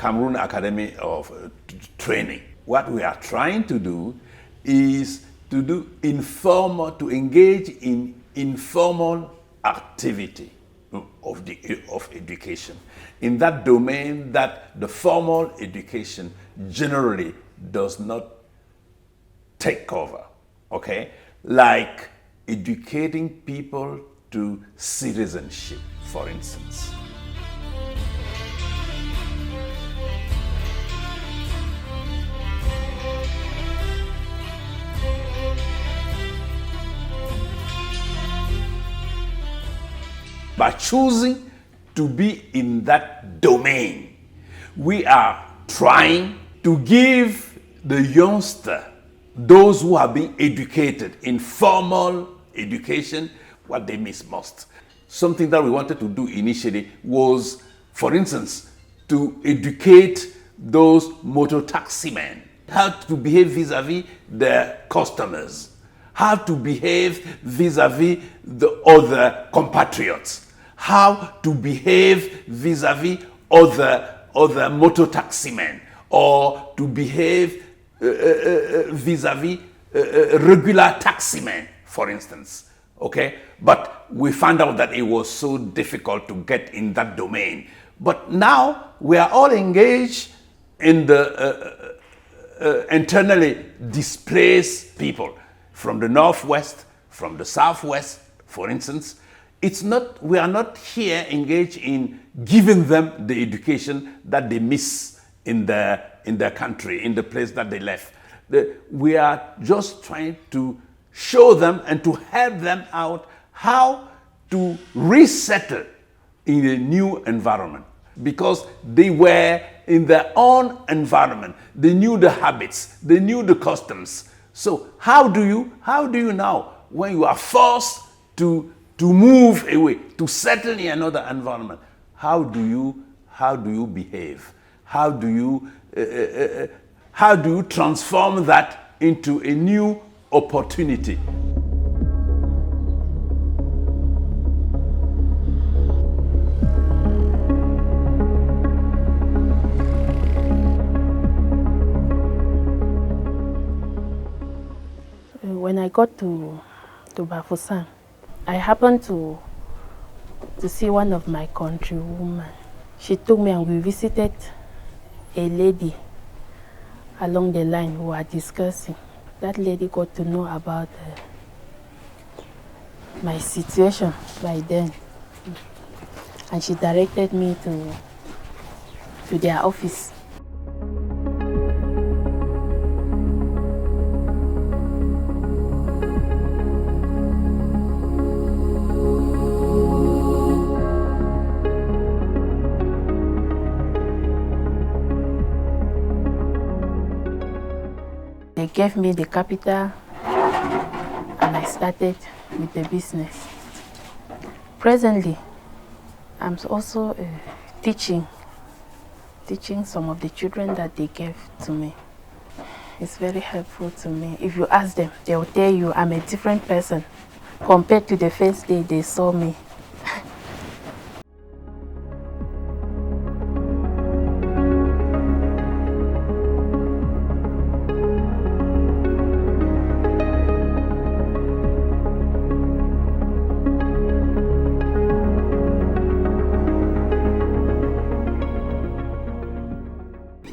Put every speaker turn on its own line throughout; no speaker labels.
Cameroon Academy of Training. What we are trying to do is to engage in informal activity of education in that domain that the formal education generally does not take over, okay? Like educating people to citizenship, for instance. By choosing to be in that domain, we are trying to give the youngster, those who have been educated in formal education, what they miss most. Something that we wanted to do initially was, for instance, to educate those motor taxi men, how to behave vis-a-vis their customers, how to behave vis-a-vis the other compatriots, how to behave vis-a-vis other motor taxi men, or to behave vis-a-vis regular taxi men, for instance, okay? But we found out that it was so difficult to get in that domain. But now we are all engaged in the internally displaced people from the Northwest, from the Southwest, for instance. We are not here engaged in giving them the education that they miss in their country, in the place that they left. We are just trying to show them and to help them out how to resettle in a new environment, because they were in their own environment. They knew the habits, they knew the customs. So how do you now, when you are forced to move away, to settle in another environment, how do you behave? How do you transform that into a new opportunity?
When I got to Bafoussam, I happened to see one of my countrywomen. She took me and we visited a lady along the line who were discussing. That lady got to know about my situation by then. And she directed me to their office. They gave me the capital and I started with the business. Presently, I'm also teaching some of the children that they gave to me. It's very helpful to me. If you ask them, they'll tell you I'm a different person compared to the first day they saw me.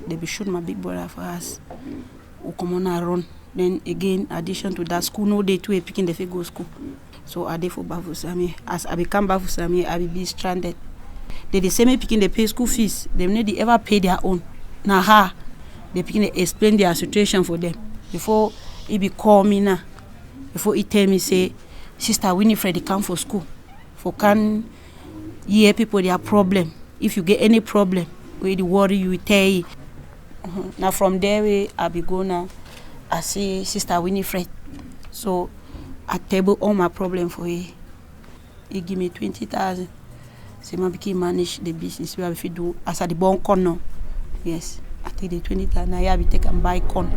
They showed my big brother for us. We come on and run. Then again, addition to that, school no day to picking the go school. So I did for Bafoussam. As I become Bafoussam, I will be stranded. They say me picking the pay school fees. They need to ever pay their own. Now they picking explain their situation for them. Before he be call me now. Before he tell me say, Sister Winifred, come for school. For can hear people their problem. If you get any problem, where the worry you tell you. Now from there I be gonna I see Sister Winifred. So I table all my problem for her. He give me 20,000. So I became manage the business where we do as at the bon corner. Yes. I take the 20,000. Now I be take and buy corn.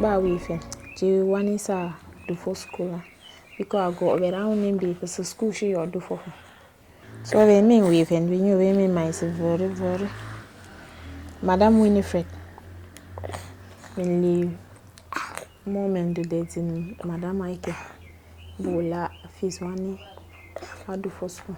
ba we fe je wani sa do for school because I go around and be for school she or do for. So we mean we fe we knew we mean myself very Madam Winifred when leave moment the date in Madam Ike bola fees one I do for school.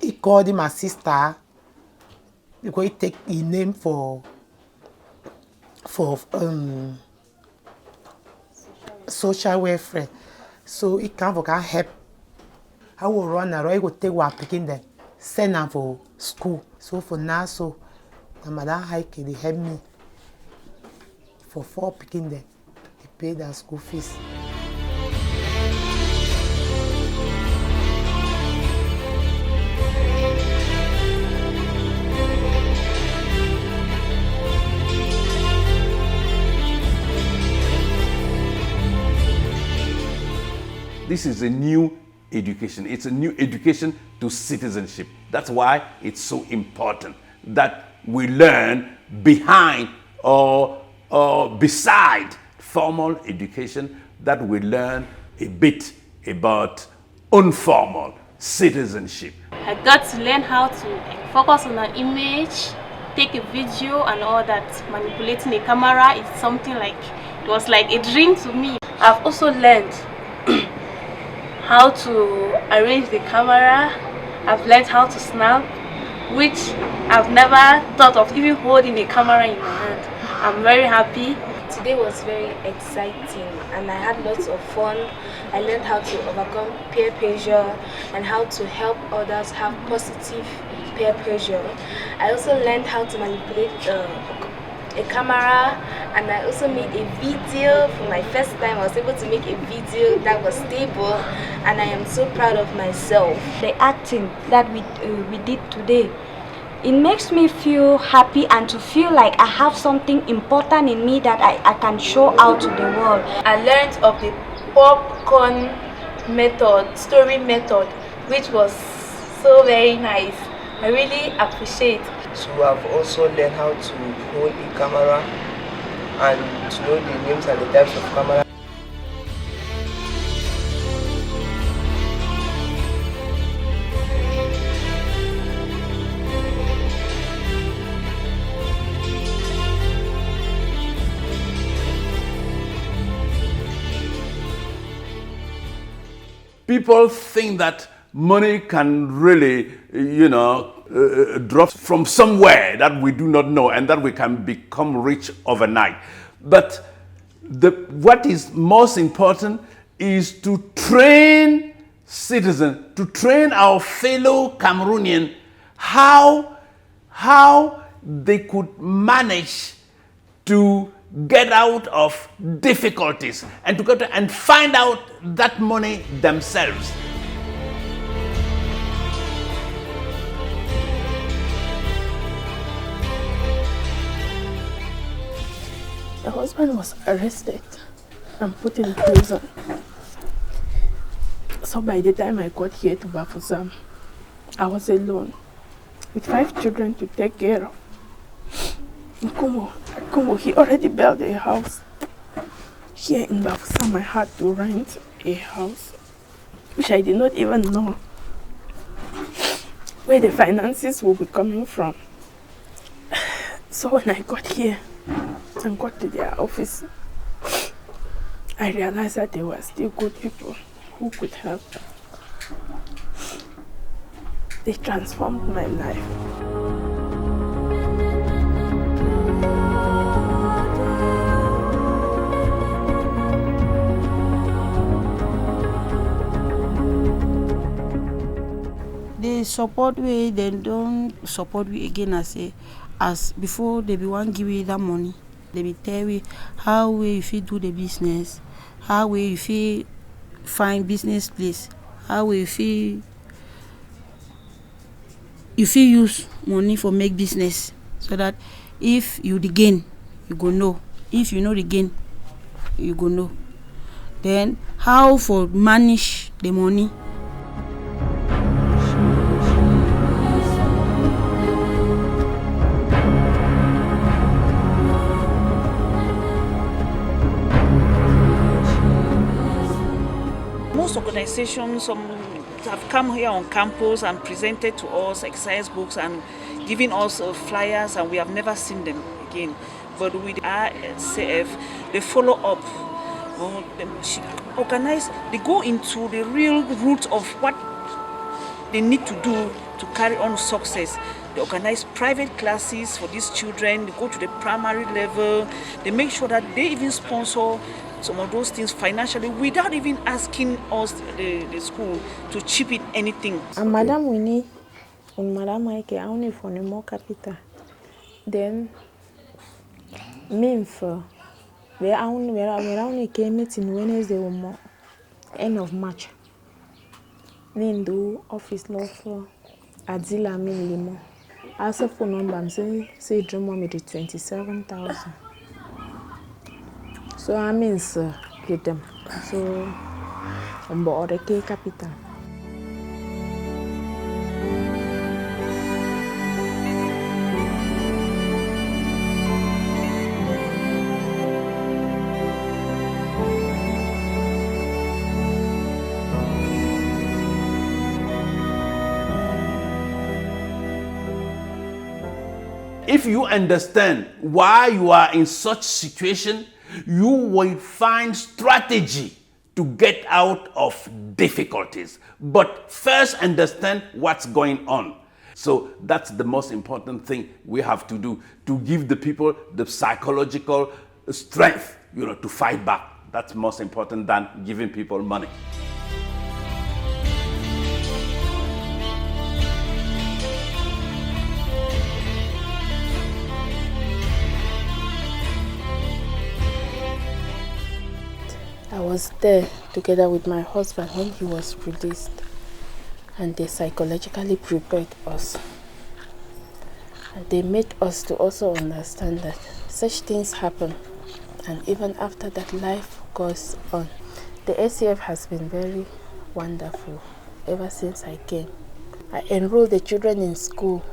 He called him my sister because he take his name for social welfare. So he can't help. I will run around, he will take one picking them, send them for school. So for now, so Madam Hike they help me for 4 picking them. They pay their school fees.
This is a new education. It's a new education to citizenship. That's why it's so important that we learn behind or beside formal education, that we learn a bit about informal citizenship.
I got to learn how to focus on an image, take a video and all that. Manipulating a camera is something like, it was like a dream to me. I've also learned how to arrange the camera. I've learned how to snap, which I've never thought of even holding a camera in my hand. I'm very happy.
Today was very exciting and I had lots of fun. I learned how to overcome peer pressure and how to help others have positive peer pressure. I also learned how to manipulate a camera, and I also made a video for my first time. I was able to make a video that was stable and I am so proud of myself.
The acting that we did today, it makes me feel happy and to feel like I have something important in me that I can show out to the world.
I learned of the popcorn method, story method, which was so very nice. I really appreciate.
So I've also learned how to hold a camera and to know the names and the types of camera.
People think that money can really, drop from somewhere that we do not know and that we can become rich overnight. But what is most important is to train citizens, to train our fellow Cameroonians how they could manage to get out of difficulties and to go to and find out that money themselves.
The husband was arrested and put in prison. So by the time I got here to Bafusam, I was alone with 5 children to take care of. Kumo, he already built a house. Here in Bafusam, I had to rent a house, which I did not even know where the finances will be coming from. So when I got here and got to their office, I realized that there were still good people who could help. They transformed my life.
They support we, they don't support we again as before. They be want give you that money. They be tell you how we if you do the business, how we if you find business place, how we if you use money for make business, so that if you the gain, you go know. If you know the gain, you go know. Then how for manage the money.
Most organizations have come here on campus and presented to us exercise books and giving us flyers, and we have never seen them again. But with ACF, they follow up. They organize, they go into the real root of what they need to do to carry on success. They organize private classes for these children. They go to the primary level. They make sure that they even sponsor some of those things financially without even asking us, the school, to chip in anything.
And Madam Winnie, and Madam Ike, I only for more capital. Then, me for we only came meeting Wednesday or more, end of March. Then do office law for Adila Limo. Also for number, I'm say dream me the 27,000. So I mean, sir, get them. So on board the K capital.
If you understand why you are in such situation, you will find strategy to get out of difficulties. But first understand what's going on. So that's the most important thing we have to do, to give the people the psychological strength, to fight back. That's most important than giving people money.
I was there together with my husband when he was released, and they psychologically prepared us. And they made us to also understand that such things happen, and even after that, life goes on. The ACF has been very wonderful ever since I came. I enrolled the children in school.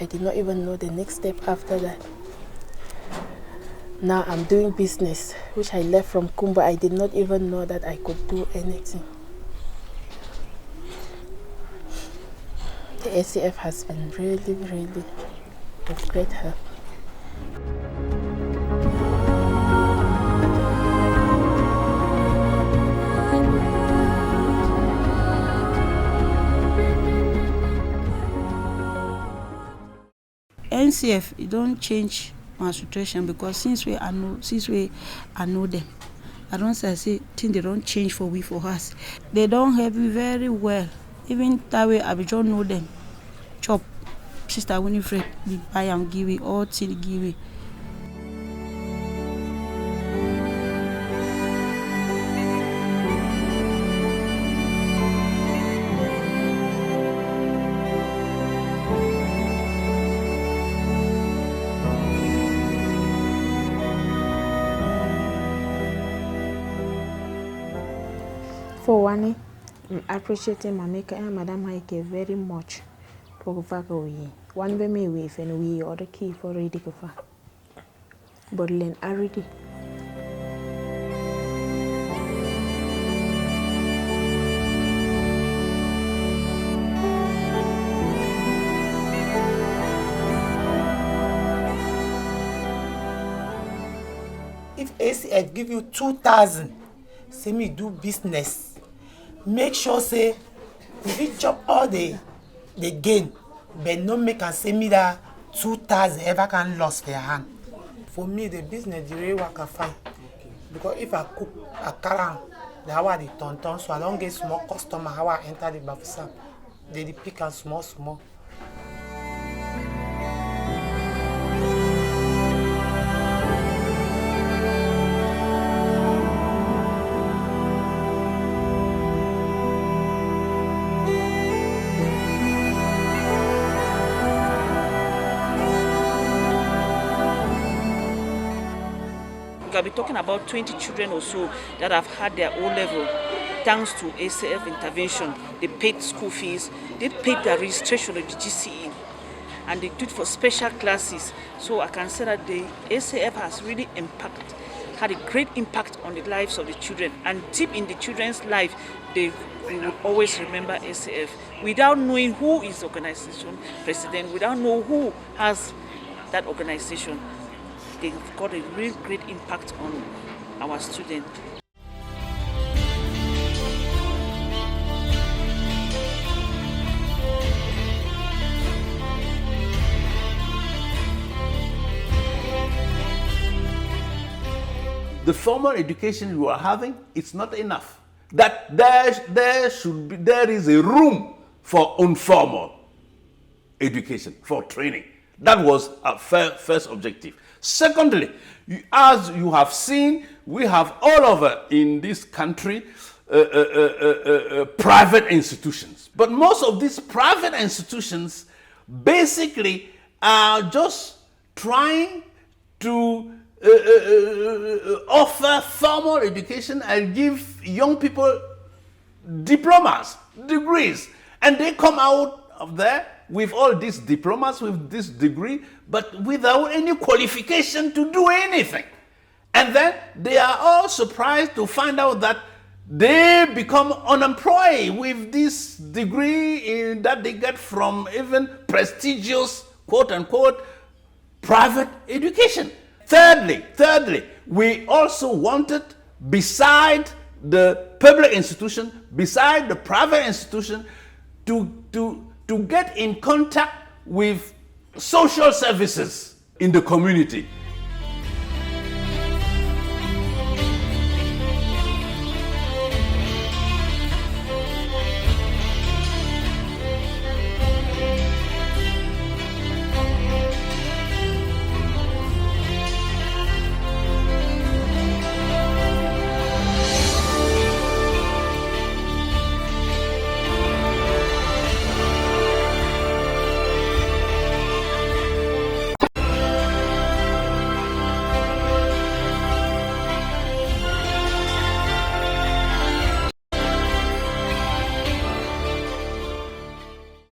I did not even know the next step after that. Now I'm doing business, which I left from Kumba. I did not even know that I could do anything. The ACF has been really, really of great help.
NCF, it don't change my situation, because since I know them, I don't say think they don't change for us. They don't help me very well. Even that way, I don't know them. Chop, Sister Winifred, we buy and give it, all till give it.
For one, I'm appreciating my maker and Madam Haike very much for Vagoye. One way me with and we or the key for ready to fa. But Len already.
If ACF give you 2,000, say me do business. Make sure say if you chop all the gain, but no make and say me that 2,000 ever can lose for your hand. For me, the business the real work I find. Because if I cook, I carry the hour the ton, so I don't get small customer how I enter the bafisa. They pick and small.
can be talking about 20 children or so that have had their O-level thanks to ACF intervention. They paid school fees, they paid their registration of the GCE, and they did for special classes. So I can say that the ACF has really had a great impact on the lives of the children, and deep in the children's life, they will always remember ACF. Without knowing who is the organization president, without knowing who has that organization, they've got a real great impact on our students.
The formal education you are having, it's not enough. That there is a room for informal education, for training. That was our first objective. Secondly, as you have seen, we have all over in this country private institutions. But most of these private institutions basically are just trying to offer formal education and give young people diplomas, degrees, and they come out of there with all these diplomas, with this degree, but without any qualification to do anything. And then they are all surprised to find out that they become unemployed with this degree that they get from even prestigious, quote unquote, private education. Thirdly, we also wanted, beside the public institution, beside the private institution, to get in contact with social services in the community.